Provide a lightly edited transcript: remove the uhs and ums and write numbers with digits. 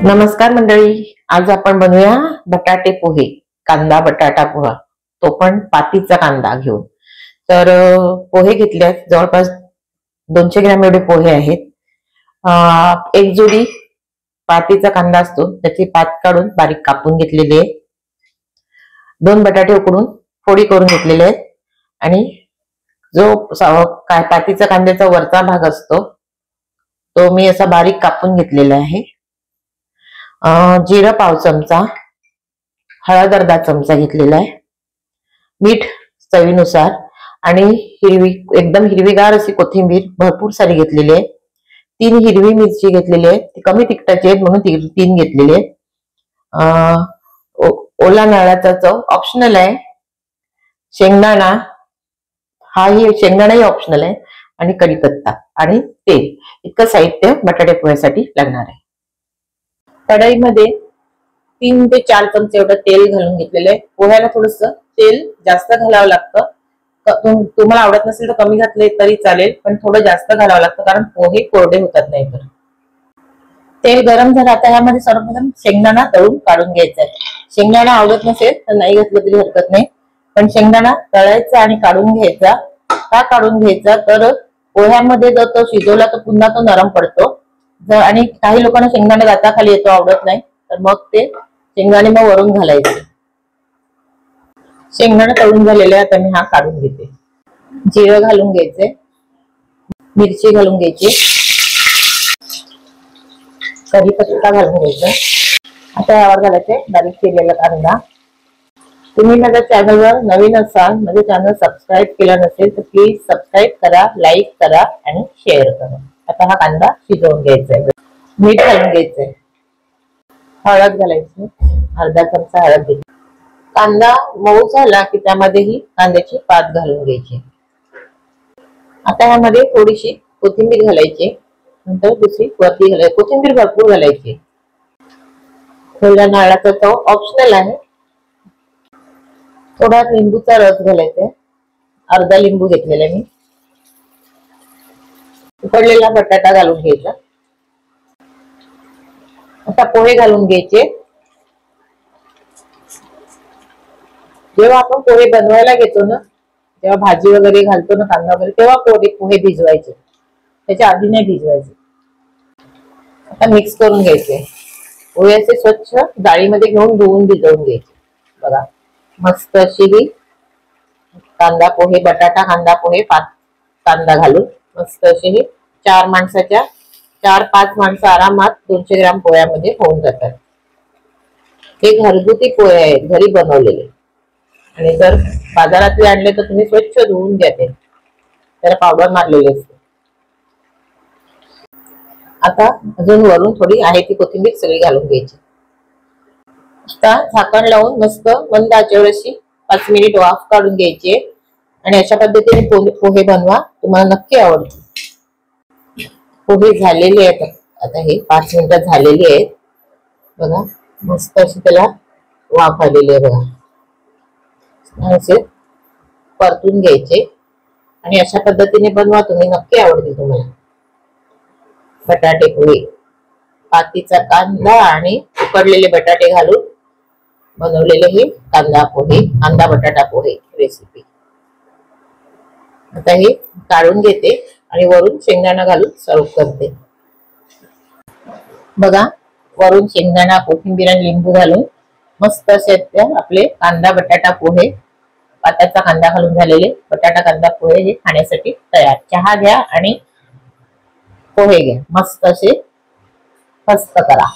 नमस्कार मंडळी, आज आपण बनवूया बटाटे पोहे, कांदा बटाटा पोहा, तो पण पातीचा कांदा घेऊन। तर पोहे घेतले, जवळपास 200 ग्रॅम एवढे पोहे आहेत। एक जोडी पातीचा कांदा असतो, त्याची पात काढून बारीक कापून घेतलेली आहे। 2 बटाटे उकडून फोडी करून घेतलेले आहेत आणि जो काय पातीचा कांद्याचा वरचा भाग असतो तो मी असा बारीक कापून घेतलेला आहे। जिरा पाव चमचा, हळद अर्धा चमचा घेतलेला आहे, मीठ चवीनुसार आणि एकदम हिरवीगार अशी कोथिंबीर भरपूर सारी घेतलेली आहे। 3 हिरवी मिरची घेतलेली आहे, ती कमी तिखटाची आहेत म्हणून 3 घेतलेली आहे। ओला नारळाचा चव ऑप्शनल आहे। शेंगदाणा शेंगदाणाही ऑप्शनल आहे आणि कढीपत्ता आणि तेल, इतकं साहित्य बटाटे पोह्यासाठी लागणार आहे। कढईमध्ये 3 ते 4 चमचे एवढं तेल घालून घेतलेलं आहे। पोह्याला थोडस तेल जास्त घालावं लागतं, तुम्हाला आवडत नसेल तर कमी घातले तरी चालेल, पण थोडं जास्त घालावं लागतं कारण पोहे कोरडे होतात नाही तर। तेल गरम झालं, आता ह्यामध्ये सर्वप्रथम शेंगदाणा तळून काढून घ्यायचा आहे। शेंगदाणा आवडत नसेल तर नाही घातलं तरी हरकत नाही, पण शेंगदाणा तळायचा आणि काढून घ्यायचा। का काढून घ्यायचा तर पोह्यामध्ये जर तो शिजवला तर पुन्हा तो नरम पडतो, आणि काही लोकांना शेंगदाणा दाताखाली येतो, आवडत नाही, तर मग ते शेंगदाणे मग वरून घालायचे। शेंगदाणे तळून झालेले आता मी हा काढून घेते। जिरं घालून घ्यायचे, मिरची घालून घ्यायची, कढीपत्ता घालून घ्यायचा। आता यावर घालायचे बारीक चिरलेला कांदा। तुम्ही माझ्या चॅनलवर नवीन असाल, माझे चॅनल सबस्क्राईब केला नसेल तर प्लीज सबस्क्राईब करा, लाईक करा आणि शेअर करा। आता हा कांदा शिजवून घ्यायचा आहे। मीठ घालून घ्यायचंय, हळद घालायची, अर्धा चमचा हळद घ्यायची। कांदा मऊ झाला की त्यामध्ये ही कांद्याची पात घालून घ्यायची। आता ह्यामध्ये थोडीशी कोथिंबीर घालायची, नंतर दुसरी वरती घालायची, कोथिंबीर भरपूर घालायची। ओल्या नारळाचा चव ऑप्शनल आहे। थोडा लिंबूचा रस घालायचा, अर्धा लिंबू घेतलेला मी। उकडलेला बटाटा घालून घ्यायचा। आता पोहे घालून घ्यायचे। जेव्हा आपण पोहे बनवायला घेतो ना, तेव्हा भाजी वगैरे घालतो ना, कांदा वगैरे, तेव्हा पोहे भिजवायचे, त्याच्या आधी नाही भिजवायचे। आता मिक्स करून घ्यायचे। पोहे असे स्वच्छ डाळीमध्ये घेऊन धुवून भिजवून घ्यायचे। बघा, मस्त अशी ही कांदा पोहे, बटाटा कांदा पोहे, कांदा घालून मस्त अशी ही 4-5 माणसं आरामात 200 ग्रॅम पोह्यामध्ये होऊन जातात। हे घरगुती पोहे आहेत, घरी बनवलेले, आणि जर बाजारातले आणले तर तुम्ही स्वच्छ धुवून घ्या, त्याला पावडर मारलेली असते। आता अजून वरून थोडी आहे ती कोथिंबीर सगळी घालून घ्यायची। आता झाकण लावून मस्त मंद आचेवर अशी 5 मिनिट वाफ काढून घ्यायची आणि अशा पद्धतीने पोहे बनवा, तुम्हाला नक्की आवडतील। पोहे झालेले आहेत, आता हे 5 मिनिटं झालेली आहेत। बघा, मस्त अशी त्याला वाफ आलेली आहे। बघा, असे परतून घ्यायचे आणि अशा पद्धतीने बनवा, तुम्ही नक्की आवडतील तुम्हाला। बटाटे पोहे, पातीचा कांदा आणि उकडलेले बटाटे घालून बनवलेले हे कांदा पोहे, कांदा बटाटा पोहे रेसिपी। आता हे काढून घेते आणि वरून शेंगदाणा घालून सर्व करते। बघा, वरून शेंगदाणा, कोथिंबीर आणि लिंबू घालून मस्त असे आपले कांदा बटाटा पोहे, पात्याचा कांदा घालून झालेले बटाटा कांदा पोहे हे खाण्यासाठी तयार। चहा घ्या आणि पोहे घ्या, मस्त असे मस्त करा।